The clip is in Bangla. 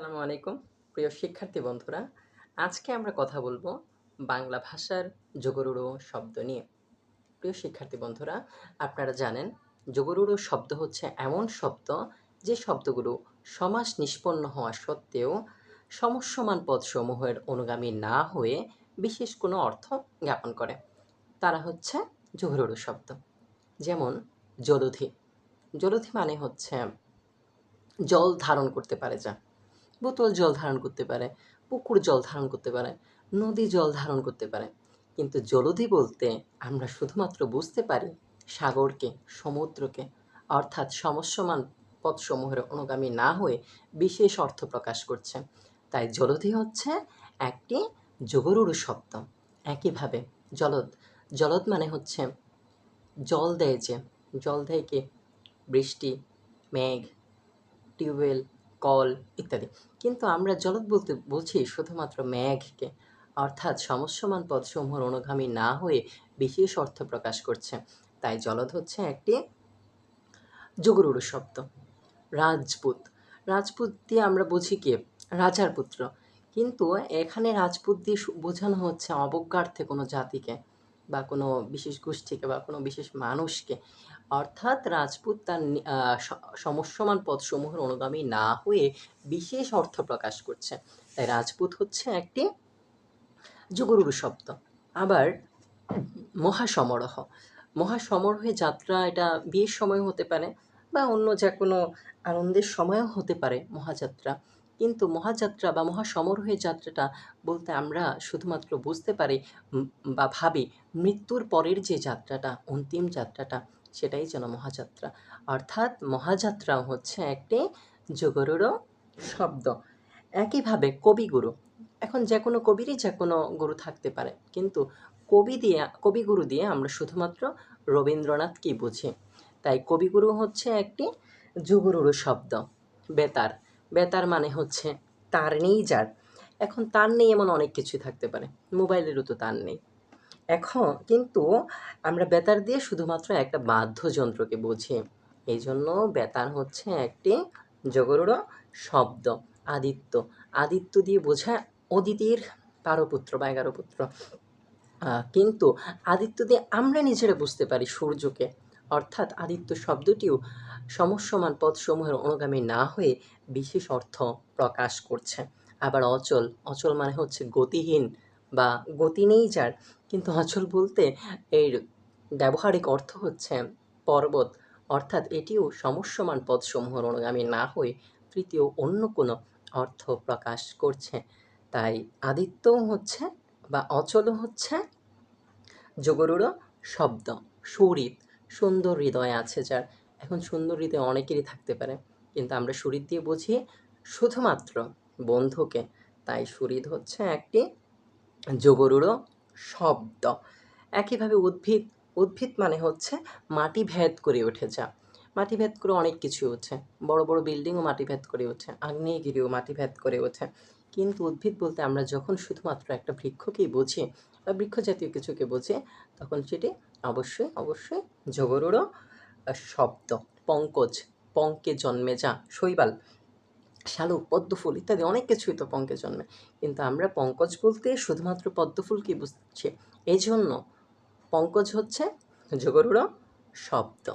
আসসালামু আলাইকুম প্রিয় শিক্ষার্থী বন্ধুরা। আজকে আমরা কথা বলবো বাংলা ভাষার যোগরূঢ় শব্দ নিয়ে। প্রিয় শিক্ষার্থী বন্ধুরা, আপনারা জানেন যোগরূঢ় শব্দ হচ্ছে এমন শব্দ যে শব্দগুলো সমাস নিষ্পন্ন হওয়া সত্ত্বেও সমস্যমান পদসমূহের অনুগামী না হয়ে বিশেষ কোনো অর্থ জ্ঞাপন করে। তারা হচ্ছে যোগরূঢ় শব্দ। যেমন জলধি। জলধি মানে হচ্ছে জল ধারণ করতে পারে যা। বোতল জল ধারণ করতে পারে, পুকুর জল ধারণ করতে পারে, নদী জল ধারণ করতে পারে। কিন্তু জলধি বলতে আমরা শুধুমাত্র বুঝতে পারি সাগরকে, সমুদ্রকে, অর্থাৎ সমস্যমান পথসমূহের অনুগামী না হয়ে বিশেষ অর্থ প্রকাশ করছে। তাই জলধি হচ্ছে একটি যোগরূঢ় শব্দ। একইভাবে জলদ। জলদ মানে হচ্ছে জল দেয় যে, জল দেয় কে? বৃষ্টি, মেঘ, টিউবওয়েল, কল ইত্যাদি। কিন্তু আমরা জলদ বলতে বুঝি শুধুমাত্র মেঘকে, অর্থাৎ সমস্যমান পদসমূহের অনুগামী না হয়ে বিশেষ অর্থ প্রকাশ করছে। তাই জলদ হচ্ছে একটি যোগরূঢ় শব্দ। রাজপুত। রাজপুত দিয়ে আমরা বুঝি কি? রাজার পুত্র। কিন্তু এখানে রাজপুত দিয়ে বোঝানো হচ্ছে অবজ্ঞার্থে কোনো জাতিকে বা কোনো বিশেষ গোষ্ঠীকে বা কোনো বিশেষ মানুষকে। অর্থাৎ রাজপুত তার সমস্যমান পদসমূহের অনুগামী না হয়ে বিশেষ অর্থ প্রকাশ করছে। তাই রাজপুত হচ্ছে একটি যোগরূঢ় শব্দ। আবার মহাসমারোহ। মহাসমারোহে যাত্রা, এটা বিয়ের সময়ও হতে পারে বা অন্য যে কোনো আনন্দের সময়ও হতে পারে মহাযাত্রা। কিন্তু মহাযাত্রা বা মহাসমারোহে যাত্রাটা বলতে আমরা শুধুমাত্র বুঝতে পারি বা ভাবি মৃত্যুর পরের যে যাত্রাটা, অন্তিম যাত্রাটা, সেটাই যেন মহাযাত্রা। অর্থাৎ মহাযাত্রাও হচ্ছে একটি যোগরূঢ় শব্দ। একইভাবে কবিগুরু। এখন যে কোনো কবিরই যে কোনো গুরু থাকতে পারে, কিন্তু কবিগুরু দিয়ে আমরা শুধুমাত্র রবীন্দ্রনাথকেই বুঝি। তাই কবিগুরু হচ্ছে একটি যোগরূঢ় শব্দ। বেতার। বেতার মানে হচ্ছে তার নেই যার। এখন তার নেই এমন অনেক কিছুই থাকতে পারে, মোবাইলেরও তো তার নেই। এখন কিন্তু আমরা বেতার দিয়ে শুধুমাত্র একটা বাদ্যযন্ত্রকে বুঝি। এই জন্য বেতার হচ্ছে একটি যোগরূঢ় শব্দ। আদিত্য। আদিত্য দিয়ে বোঝায় অদিতির ১২ পুত্র বা ১১ পুত্র। কিন্তু আদিত্য দিয়ে আমরা নিজেরা বুঝতে পারি সূর্যকে। অর্থাৎ আদিত্য শব্দটিও সমস্যমান পদসমূহের অনুগামী না হয়ে বিশেষ অর্থ প্রকাশ করছে। আবার অচল। অচল মানে হচ্ছে গতিহীন বা গতি নেই যার। কিন্তু অচল বলতে এর ব্যবহারিক অর্থ হচ্ছে পর্বত। অর্থাৎ এটিও সমস্যমান পদসমূহের অনুগামী না হয়ে তৃতীয় অন্য কোনো অর্থ প্রকাশ করছে। তাই আদিত্যও হচ্ছে বা অচলও হচ্ছে যোগরূঢ় শব্দ। সুহৃদ। সুন্দর হৃদয় আছে যার। এখন সুন্দর হৃদয় অনেকেরই থাকতে পারে, কিন্তু আমরা সুহৃদ দিয়ে বুঝি শুধুমাত্র বন্ধুকে। তাই সুহৃদ হচ্ছে একটি যোগরূঢ় শব্দ। একইভাবে উদ্ভিদ। উদ্ভিদ মানে হচ্ছে মাটি ভেদ করে ওঠে যা। মাটি ভেদ করে অনেক কিছু ওঠে। বড় বড় বিল্ডিংও মাটি ভেদ করে ওঠে, আগ্নেয়গিরিও মাটি ভেদ করে ওঠে। কিন্তু উদ্ভিদ বলতে আমরা যখন শুধুমাত্র একটা বৃক্ষকেই বুঝি বা বৃক্ষ জাতীয় কিছুকে বুঝি, তখন সেটি অবশ্যই যোগরূঢ় শব্দ। পঙ্কজ। পঙ্কে জন্মে যা। শৈবাল, শালুক, পদ্মফুল ইত্যাদি অনেক কিছুই তো পঙ্কে জন্মে। কিন্তু আমরা পঙ্কজ বলতে শুধুমাত্র পদ্মফুলকেই বুঝছি। এই জন্য পঙ্কজ হচ্ছে যোগরূঢ় শব্দ।